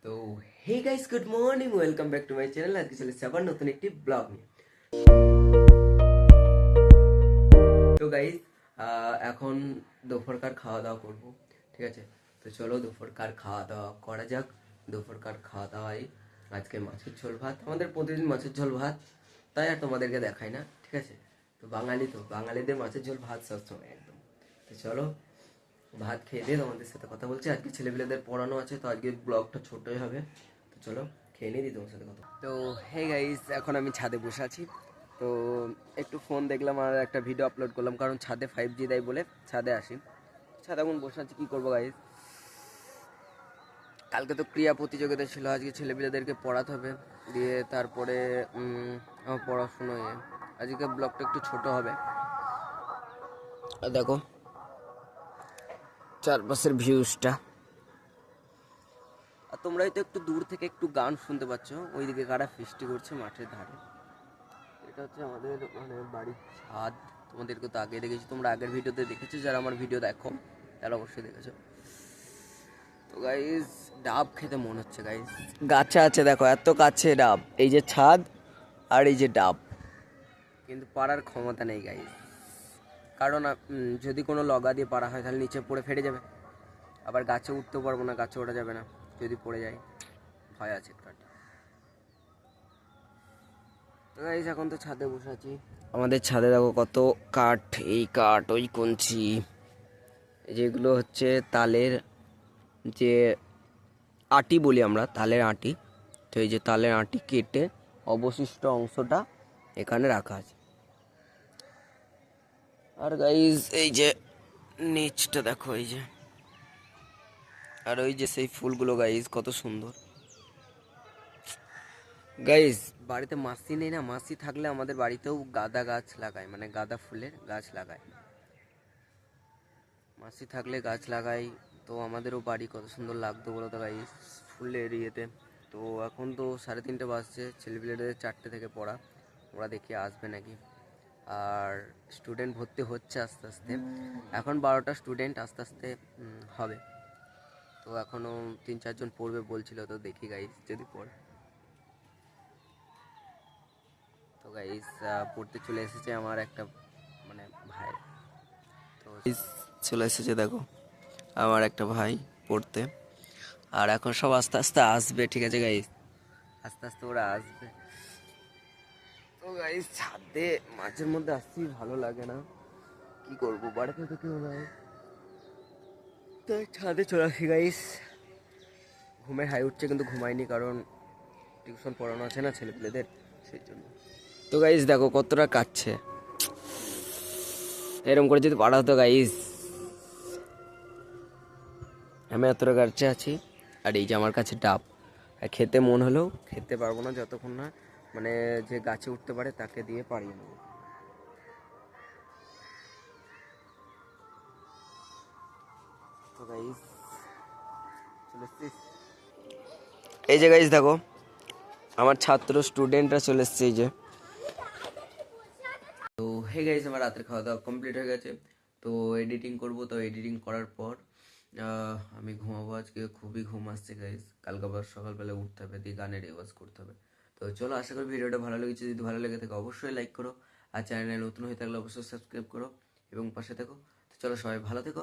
তো hey guys, good morning, welcome back to my channel. আজকে চলেছে আবার নতুন একটি ব্লগ নিয়ে। তো গাইস, এখন দুপুরকার খাওয়া দাওয়া করবো, ঠিক আছে? তো চলো দুপুরকার খাওয়া দাওয়া করা যাক। দুপুরকার খাওয়া দাওয়ায় আজকে মাছের ঝোল ভাত, আমাদের প্রতিদিন মাছের ঝোল ভাত, তাই আর তোমাদেরকে দেখাই না, ঠিক আছে? তো বাঙালিদের মাছের ঝোল ভাত সবসময় একদম। তো চলো ভাত খেয়ে দিয়ে তোমাদের সাথে কথা বলছি। আজকে ছেলেপিলেদের পড়ানো আছে, তো আজকে ব্লগটা ছোটই হবে। তো চলো খেয়ে নিই, দিই তোমার সাথে কথা। তো হে গাইস, এখন আমি ছাদে বসে আছি। তো একটু ফোন দেখলাম আর একটা ভিডিও আপলোড করলাম, কারণ ছাদে 5G দেয় বলে ছাদে আসি। ছাদে এখন বসে আছি, কী করবো গাইস? কালকে তো ক্রীড়া প্রতিযোগিতা ছিল, আজকে ছেলেপিলেদেরকে পড়াতে হবে, দিয়ে তারপরে আমার পড়াশুনো আজকে ব্লগটা একটু ছোট হবে। আর দেখো চারপাশের ভিউজটা। আর তোমরা হয়তো একটু দূর থেকে একটু গান শুনতে পাচ্ছ, ওইদিকে কারা ফিস্টি করছে মাঠের ধারে। এটা হচ্ছে আমাদের বাড়ির ছাদ। তোমাদেরকে তো আগে দেখেছি, তোমরা আগের ভিডিওতে দেখেছো, যারা আমার ভিডিও দেখো তারা অবশ্যই দেখেছো। তো গাইস, ডাব খেতে মন হচ্ছে গাইস। গাছে আছে দেখো, এত কাছে ডাব, এই যে ছাদ আর এই যে ডাব, কিন্তু পারার ক্ষমতা নেই গাইস। কারণ যদি কোনো লগা দিয়ে পারা হয় তাহলে নিচে পড়ে ফেটে যাবে। আবার গাছে উঠতেও পারবো না, গাছে ওঠা যাবে না, যদি পড়ে যায় ভয় আছে একটা। গাইস, এখন তো ছাদে বসে আছি। আমাদের ছাদে দেখো কত কাঠ, এই কাঠ, ওই কঞ্চি, যেগুলো হচ্ছে তালের, যে আটি বলি আমরা, তালের আটি। তো এই যে তালের আটি কেটে অবশিষ্ট অংশটা এখানে রাখা আছে। আর গাইস, এই যে নিচটা দেখো, এই যে, আর ওই যে সেই ফুলগুলো গাইস, কত সুন্দর। গাইস, বাড়িতে মাসি নেই না, মাসি থাকলে আমাদের বাড়িতেও গাঁদা গাছ লাগায়, মানে গাঁদা ফুলের গাছ লাগায়। মাসি থাকলে গাছ লাগাই, তো আমাদেরও বাড়ি কত সুন্দর লাগতো বলো তো গাইস, ফুলের ইয়েতে। তো এখন তো 3:30 বাজছে, ছেলেপিলেদের 4টে থেকে পড়া, ওরা দেখি আসবে নাকি। আর স্টুডেন্ট ভর্তি হচ্ছে আস্তে আস্তে, এখন 12টা স্টুডেন্ট আস্তে আস্তে হবে। তো এখনও 3-4 জন পড়বে বলছিল, তো দেখি গাইস যদি পড়ে। তো গাইস, পড়তে চলে এসেছে আমার একটা ভাই। তো চলে এসেছে দেখো আমার একটা ভাই পড়তে। আর এখন সব আস্তে আস্তে আসবে, ঠিক আছে গাইস, আস্তে আস্তে ওরা আসবে। তো গাইস, ছাদে মাঝের মধ্যে আসছি, ভালো লাগে না, কি করবো, বাড়িতে তো কেউ নাই, তাই ছাদে চলে আসি গাইস। ঘুমের হাই উঠছে কিন্তু ঘুমাইনি, কারণ টিউশন পড়ানো আছে না ছেলেপিলেদের, সেই জন্য। তো গাইস দেখো কতটা কাটছে, এরকম করে যদি পাড়া হতো গাইস। আমি এতটা গাছে আছি, আর এই যে আমার কাছে ডাব। আর খেতে মন হলেও খেতে পারবো না যতক্ষণ না যে গাছে উঠতে পারে তাকে দিয়ে পারিয়ে নেবো। তো গাইস, চলে এসছিস, এই যে গাইস দেখো আমার ছাত্র স্টুডেন্টরা চলে এসছে, এই যে। তো হে গাইস, আমার রাতের খাওয়া দাওয়া কমপ্লিট হয়ে গেছে। তো এডিটিং করব, তো এডিটিং করার পর আমি ঘুমাবো। আজকে খুবই ঘুম আসছে গাইস, কালকে আবার সকালবেলা উঠতে হবে, দিয়ে গানের রেওয়াজ করতে হবে। তো চলো, আশা করি ভিডিওটা ভালো লেগেছে, যদি ভালো লেগে থাকে অবশ্যই লাইক করো, আর চ্যানেলে নতুন হয়ে থাকলে অবশ্যই সাবস্ক্রাইব করো এবং পাশে থেকো। তো চলো, সবাই ভালো থেকো,